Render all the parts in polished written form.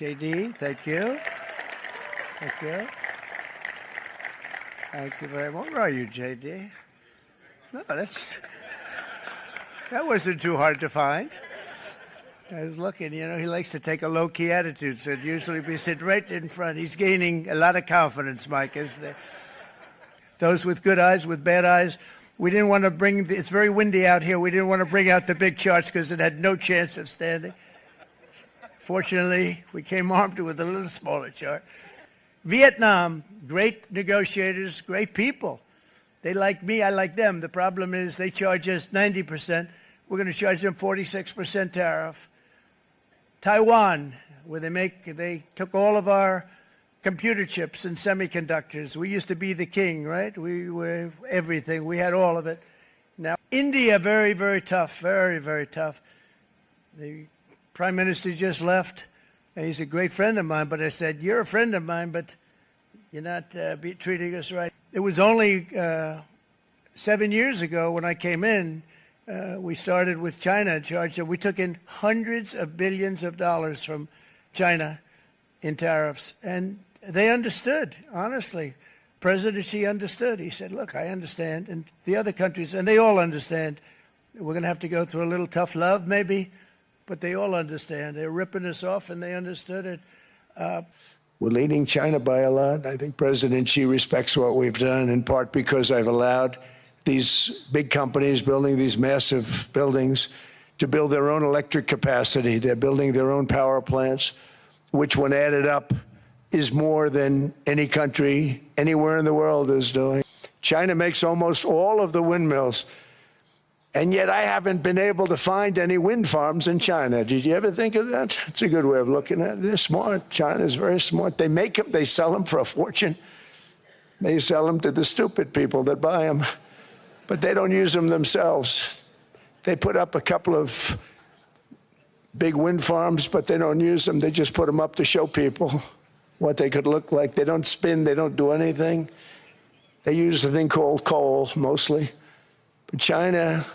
JD, thank you. Thank you. Thank you very much. Where are you, JD? No, that wasn't too hard to find. I was looking, he likes to take a low-key attitude, so it'd usually be sit right in front. He's gaining a lot of confidence, Mike, isn't he? Those with good eyes, with bad eyes, we didn't want to it's very windy out here, we didn't want to bring out the big charts because it had no chance of standing. Fortunately, we came armed with a little smaller chart. Vietnam, great negotiators, great people. They like me, I like them. The problem is they charge us 90%. We're going to charge them 46% tariff. Taiwan, where they took all of our computer chips and semiconductors. We used to be the king, right? We were everything. We had all of it. Now, India, very, very tough, very, very tough. The Prime Minister just left, and he's a great friend of mine, but I said, you're a friend of mine, but you're not treating us right. It was only 7 years ago when I came in, we started with China in charge. We took in hundreds of billions of dollars from China in tariffs. And they understood, honestly. President Xi understood. He said, look, I understand. And the other countries, and they all understand. We're going to have to go through a little tough love, maybe. But they all understand. They're ripping us off, and they understood it. We're leading China by a lot. I think President Xi respects what we've done, in part because I've allowed these big companies building these massive buildings to build their own electric capacity. They're building their own power plants, which when added up is more than any country anywhere in the world is doing. China makes almost all of the windmills, and yet I haven't been able to find any wind farms in China. Did you ever think of that? It's a good way of looking at it. They're smart. China's very smart. They make them, they sell them for a fortune. They sell them to the stupid people that buy them. But they don't use them themselves. They put up a couple of big wind farms, but they don't use them. They just put them up to show people what they could look like. They don't spin. They don't do anything. They use a thing called coal, mostly. But China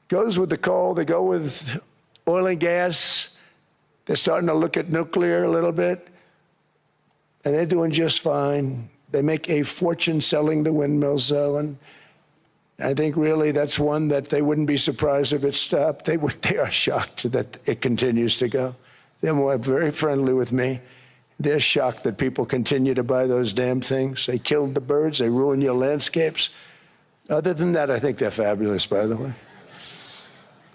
goes with the coal. They go with oil and gas. They're starting to look at nuclear a little bit. And they're doing just fine. They make a fortune selling the windmills, though, and I think really that's one that they wouldn't be surprised if it stopped. They are shocked that it continues to go. They're very friendly with me. They're shocked that people continue to buy those damn things. They killed the birds. They ruin your landscapes. Other than that, I think they're fabulous, by the way.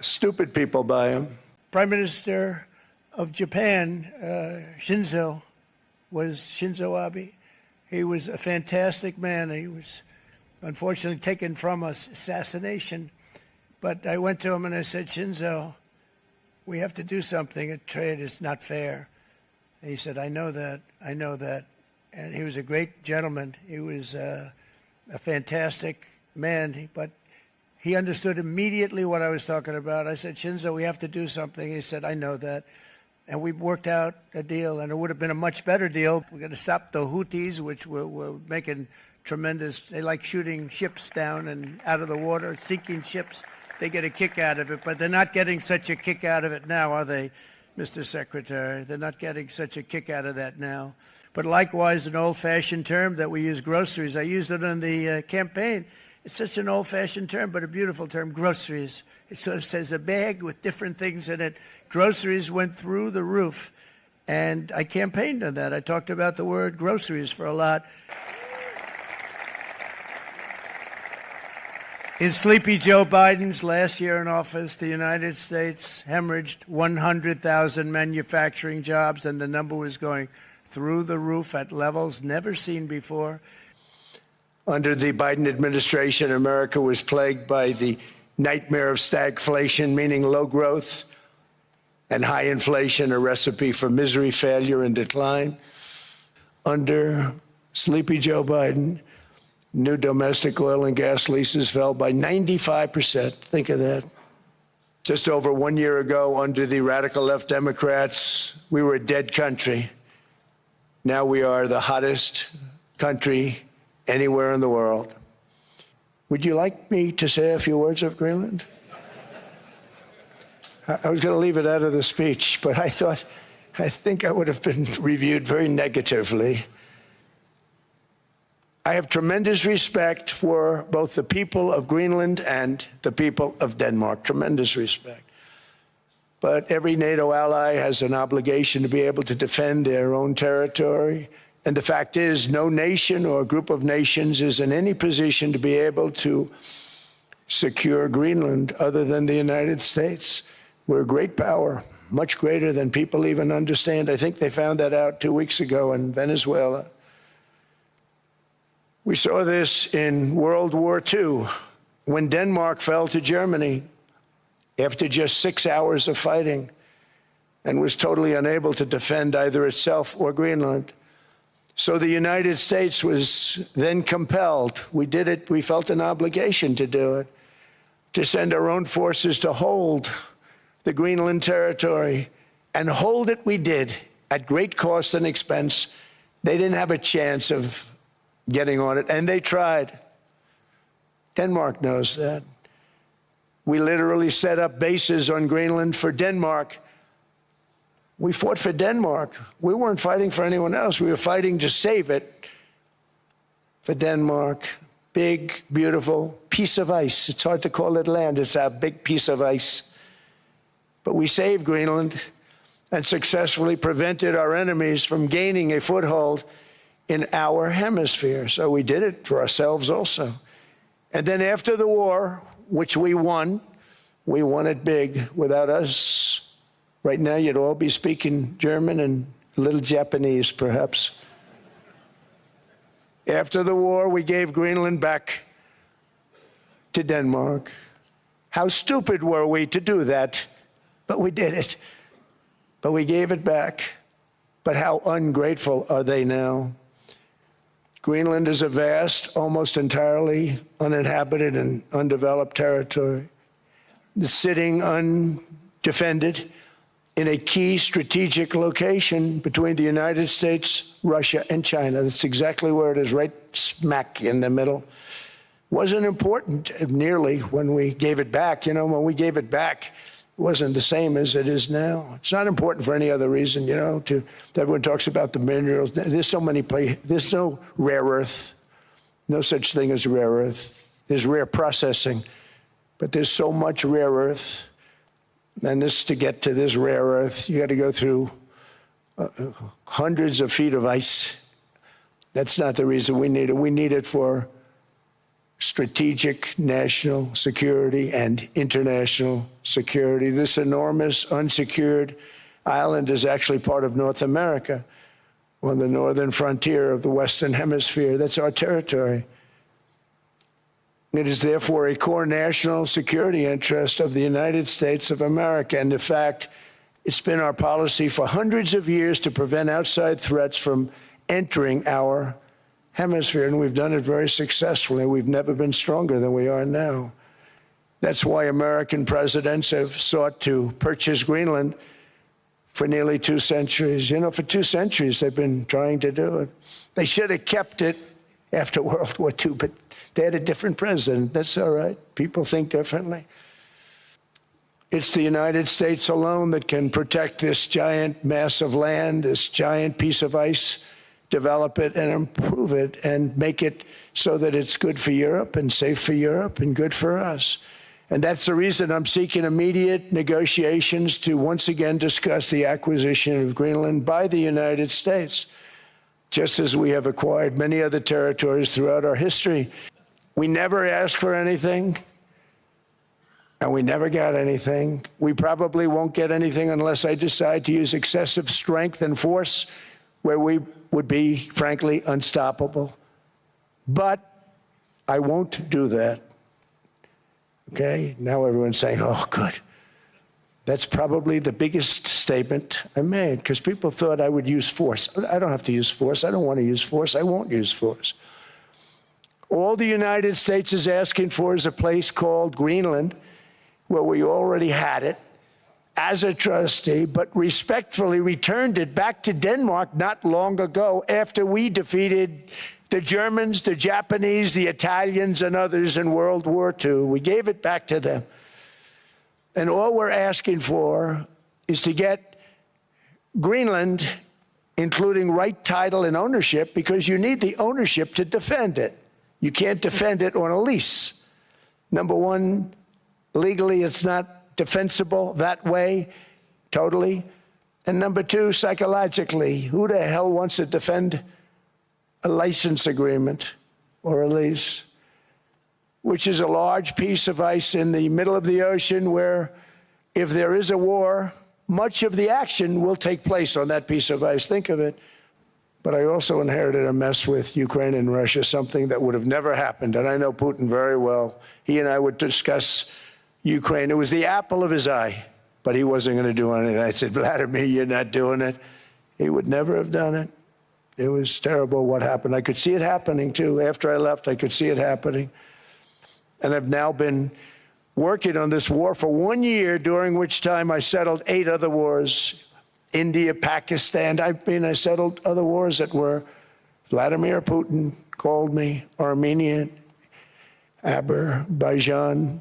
Stupid people buy them. Prime Minister of Japan, Shinzo Abe. He was a fantastic man. He was unfortunately taken from us, assassination. But I went to him and I said, Shinzo, we have to do something. A trade is not fair. And he said, I know that. And he was a great gentleman. He was a fantastic man, but he understood immediately what I was talking about. I said, Shinzo, we have to do something. He said, I know that. And we worked out a deal, and it would have been a much better deal. We're going to stop the Hutis, which were making tremendous. They like shooting ships down and out of the water, sinking ships. They get a kick out of it, but they're not getting such a kick out of it now, are they, Mr. Secretary? They're not getting such a kick out of that now. But likewise, an old-fashioned term that we use, groceries. I used it in the campaign. It's such an old-fashioned term, but a beautiful term, groceries. It sort of says a bag with different things in it. Groceries went through the roof, and I campaigned on that. I talked about the word groceries for a lot. In Sleepy Joe Biden's last year in office, the United States hemorrhaged 100,000 manufacturing jobs, and the number was going through the roof at levels never seen before. Under the Biden administration, America was plagued by the nightmare of stagflation, meaning low growth, and high inflation, a recipe for misery, failure, and decline. Under Sleepy Joe Biden, new domestic oil and gas leases fell by 95%. Think of that. Just over 1 year ago, under the radical left Democrats, we were a dead country. Now we are the hottest country anywhere in the world. Would you like me to say a few words of Greenland? I was going to leave it out of the speech, but I thought I think I would have been reviewed very negatively. I have tremendous respect for both the people of Greenland and the people of Denmark, tremendous respect. But every NATO ally has an obligation to be able to defend their own territory. And the fact is, no nation or group of nations is in any position to be able to secure Greenland other than the United States. We're a great power, much greater than people even understand. I think they found that out 2 weeks ago in Venezuela. We saw this in World War II, when Denmark fell to Germany after just 6 hours of fighting and was totally unable to defend either itself or Greenland. So the United States was then compelled, we did it, we felt an obligation to do it, to send our own forces to hold the Greenland territory, and hold it we did at great cost and expense. They didn't have a chance of getting on it, and they tried. Denmark knows that. We literally set up bases on Greenland for Denmark. We fought for Denmark. We weren't fighting for anyone else. We were fighting to save it for Denmark. Big, beautiful piece of ice. It's hard to call it land. It's a big piece of ice. But we saved Greenland and successfully prevented our enemies from gaining a foothold in our hemisphere. So we did it for ourselves also. And then after the war, which we won it big. Without us, right now you'd all be speaking German and a little Japanese, perhaps. After the war, we gave Greenland back to Denmark. How stupid were we to do that? But we did it. But we gave it back. But how ungrateful are they now? Greenland is a vast, almost entirely uninhabited and undeveloped territory. It's sitting undefended in a key strategic location between the United States, Russia, and China. That's exactly where it is, right smack in the middle. Wasn't important nearly when we gave it back. You know, when we gave it back, it wasn't the same as it is now. It's not important for any other reason, you know, everyone talks about the minerals. There's so many places. There's no rare earth, no such thing as rare earth. There's rare processing, but there's so much rare earth. And this, to get to this rare earth, you got to go through hundreds of feet of ice. That's not the reason we need it. We need it for strategic national security and international security. This enormous unsecured island is actually part of North America, on the northern frontier of the Western Hemisphere. That's our territory. It is therefore a core national security interest of the United States of America. And in fact, it's been our policy for hundreds of years to prevent outside threats from entering our hemisphere, and we've done it very successfully. We've never been stronger than we are now. That's why American presidents have sought to purchase Greenland for nearly 2 centuries. You know, for 2 centuries they've been trying to do it. They should have kept it after World War II, but they had a different president. That's all right. People think differently. It's the United States alone that can protect this giant mass of land, this giant piece of ice, develop it and improve it and make it so that it's good for Europe and safe for Europe and good for us. And that's the reason I'm seeking immediate negotiations to once again discuss the acquisition of Greenland by the United States, just as we have acquired many other territories throughout our history. We never asked for anything, and we never got anything. We probably won't get anything unless I decide to use excessive strength and force, where we would be, frankly, unstoppable. But I won't do that. Okay? Now everyone's saying, oh, good. That's probably the biggest statement I made, because people thought I would use force. I don't have to use force. I don't want to use force. I won't use force. All the United States is asking for is a place called Greenland, where we already had it as a trustee, but respectfully returned it back to Denmark not long ago after we defeated the Germans, the Japanese, the Italians, and others in World War II. We gave it back to them. And all we're asking for is to get Greenland, including right title and ownership, because you need the ownership to defend it. You can't defend it on a lease. Number one, legally it's not defensible that way, totally. And number two, psychologically, who the hell wants to defend a license agreement or a lease, which is a large piece of ice in the middle of the ocean where if there is a war, much of the action will take place on that piece of ice. Think of it. But I also inherited a mess with Ukraine and Russia, something that would have never happened. And I know Putin very well. He and I would discuss Ukraine. It was the apple of his eye, but he wasn't going to do anything. I said, Vladimir, you're not doing it. He would never have done it. It was terrible what happened. I could see it happening, too. After I left, I could see it happening. And I've now been working on this war for 1 year, during which time I settled 8 other wars. India, Pakistan. I settled other wars that were Vladimir Putin called me, Armenia, Azerbaijan.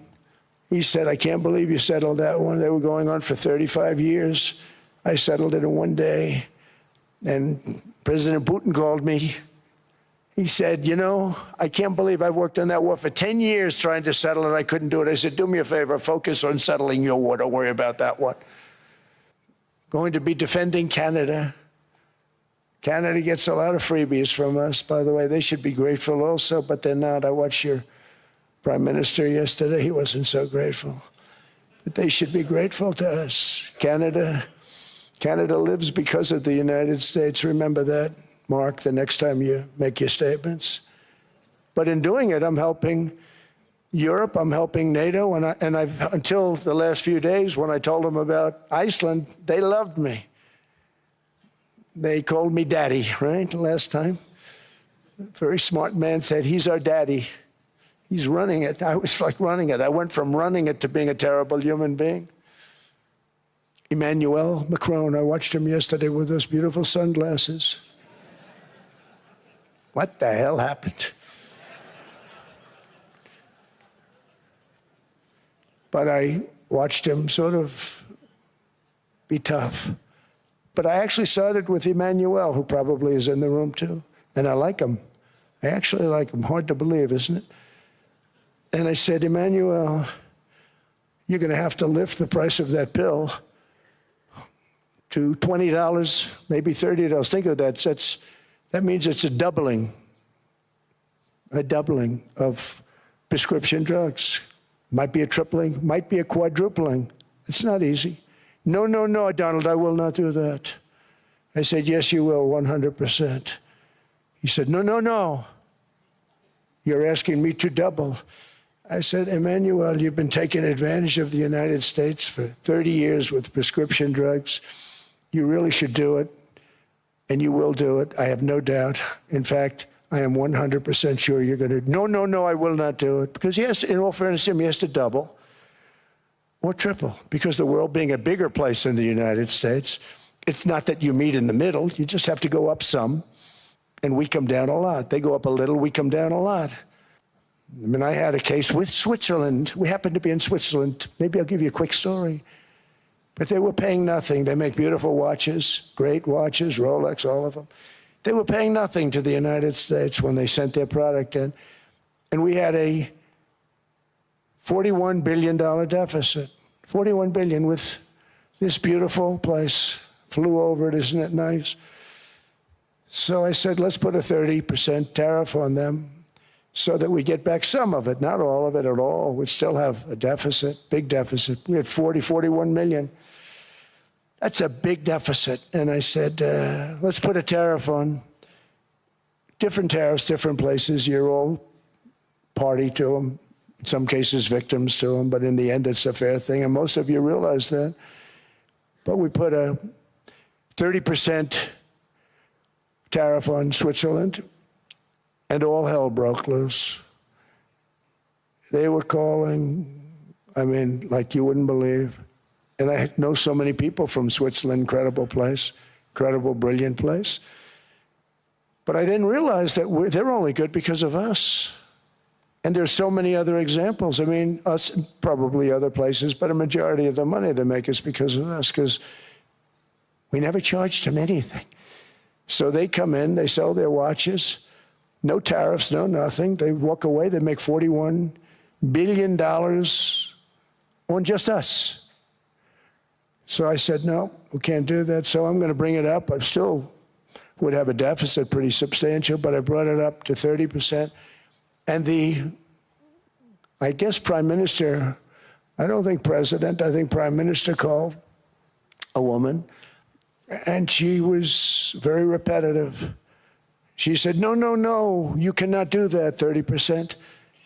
He said, I can't believe you settled that one. They were going on for 35 years. I settled it in 1 day. And President Putin called me. He said, you know, I can't believe I've worked on that war for 10 years trying to settle it. I couldn't do it. I said, do me a favor, focus on settling your war. Don't worry about that one. Going to be defending Canada. Canada gets a lot of freebies from us, by the way. They should be grateful also, but they're not. I watched your Prime Minister yesterday. He wasn't so grateful. But they should be grateful to us. Canada lives because of the United States. Remember that, Mark, the next time you make your statements. But in doing it, I'm helping Europe, I'm helping NATO, and I've until the last few days when I told them about Iceland, they loved me. They called me daddy, right, last time. A very smart man said, he's our daddy. He's running it. I was like running it. I went from running it to being a terrible human being. Emmanuel Macron, I watched him yesterday with those beautiful sunglasses. What the hell happened? But I watched him sort of be tough. But I actually started with Emmanuel, who probably is in the room too. And I like him. I actually like him. Hard to believe, isn't it? And I said, Emmanuel, you're going to have to lift the price of that pill to $20, maybe $30. Think of that. That means it's a doubling of prescription drugs. Might be a tripling, might be a quadrupling. It's not easy. No, no, no, Donald, I will not do that. I said, yes, you will, 100%. He said, no, no, no. You're asking me to double. I said, Emmanuel, you've been taking advantage of the United States for 30 years with prescription drugs. You really should do it, and you will do it. I have no doubt. In fact, I am 100% sure you're going to. No, no, no, I will not do it. Because yes, in all fairness to him, he has to double or triple. Because the world being a bigger place than the United States, it's not that you meet in the middle. You just have to go up some, and we come down a lot. They go up a little, we come down a lot. I mean, I had a case with Switzerland. We happened to be in Switzerland. Maybe I'll give you a quick story. But they were paying nothing. They make beautiful watches, great watches, Rolex, all of them. They were paying nothing to the United States when they sent their product in. And we had a $41 billion deficit. $41 billion with this beautiful place. Flew over it, isn't it nice? So I said, let's put a 30% tariff on them so that we get back some of it, not all of it at all. We'd still have a deficit, big deficit. We had 41 million. That's a big deficit. And I said, let's put a tariff on. Different tariffs, different places. You're all party to them. In some cases, victims to them. But in the end, it's a fair thing. And most of you realize that. But we put a 30% tariff on Switzerland, and all hell broke loose. They were calling, I mean, like you wouldn't believe. And I know so many people from Switzerland, incredible place, incredible, brilliant place. But I then realized that they're only good because of us. And there's so many other examples. I mean, us, probably other places, but a majority of the money they make is because of us, because We never charged them anything. So they come in, they sell their watches, no tariffs, no nothing. They walk away, they make $41 billion on just us. So I said, no, we can't do that. So I'm going to bring it up. I still would have a deficit pretty substantial, but I brought it up to 30%. And I guess Prime Minister, I don't think President, I think Prime Minister called a woman, and she was very repetitive. She said, no, no, no, you cannot do that, 30%.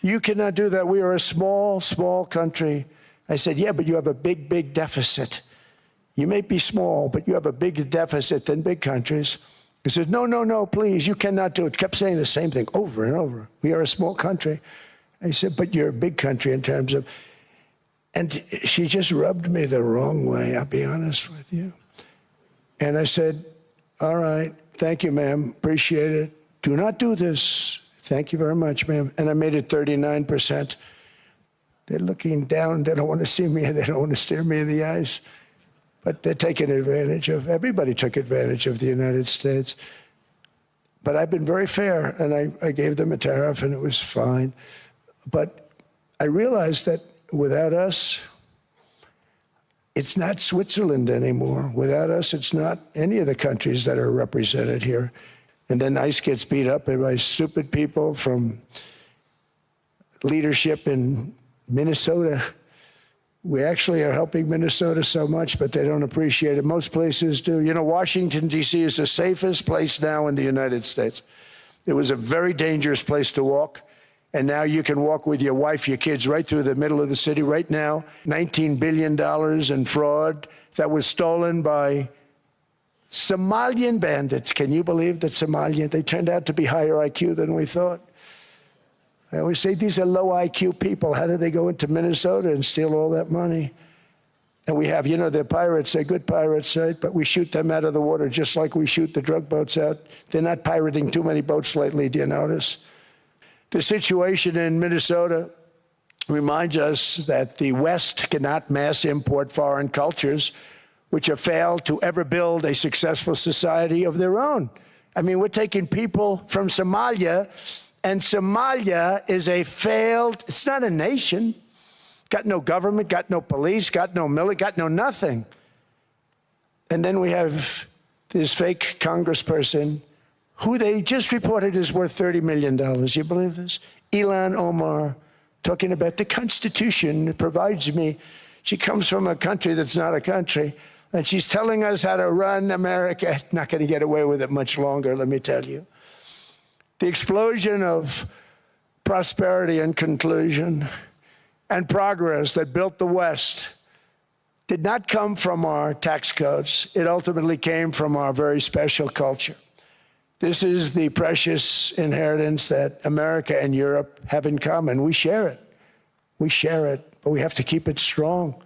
You cannot do that. We are a small, small country. I said, yeah, but you have a big, big deficit. You may be small, but you have a bigger deficit than big countries. He said, no, no, no, please, you cannot do it. Kept saying the same thing over and over. We are a small country. I said, but you're a big country in terms of, and she just rubbed me the wrong way, I'll be honest with you. And I said, all right, thank you, ma'am, appreciate it. Do not do this. Thank you very much, ma'am. And I made it 39%. They're looking down, they don't want to see me, they don't want to stare me in the eyes. But they're taking advantage of, everybody took advantage of the United States. But I've been very fair, and I gave them a tariff, and it was fine. But I realized that without us, it's not Switzerland anymore. Without us, it's not any of the countries that are represented here. And then ICE gets beat up by stupid people from leadership in Minnesota. We actually are helping Minnesota so much, but they don't appreciate it. Most places do. You know, Washington, D.C. is the safest place now in the United States. It was a very dangerous place to walk, and now you can walk with your wife, your kids, right through the middle of the city. Right now, $19 billion in fraud that was stolen by Somalian bandits. Can you believe that Somalia? They turned out to be higher IQ than we thought. I always say these are low IQ people. How did they go into Minnesota and steal all that money? And we have, you know, they're pirates. They're good pirates, right? But we shoot them out of the water just like we shoot the drug boats out. They're not pirating too many boats lately, do you notice? The situation in Minnesota reminds us that the West cannot mass import foreign cultures which have failed to ever build a successful society of their own. I mean, we're taking people from Somalia, and Somalia is a failed, it's not a nation. Got no government, got no police, got no military, got no nothing. And then we have this fake congressperson who they just reported is worth $30 million. You believe this? Ilhan Omar, talking about the Constitution provides me. She comes from a country that's not a country, and she's telling us how to run America. Not going to get away with it much longer, let me tell you. The explosion of prosperity and conclusion and progress that built the West did not come from our tax codes. It ultimately came from our very special culture. This is the precious inheritance that America and Europe have in common. We share it. We share it, but we have to keep it strong.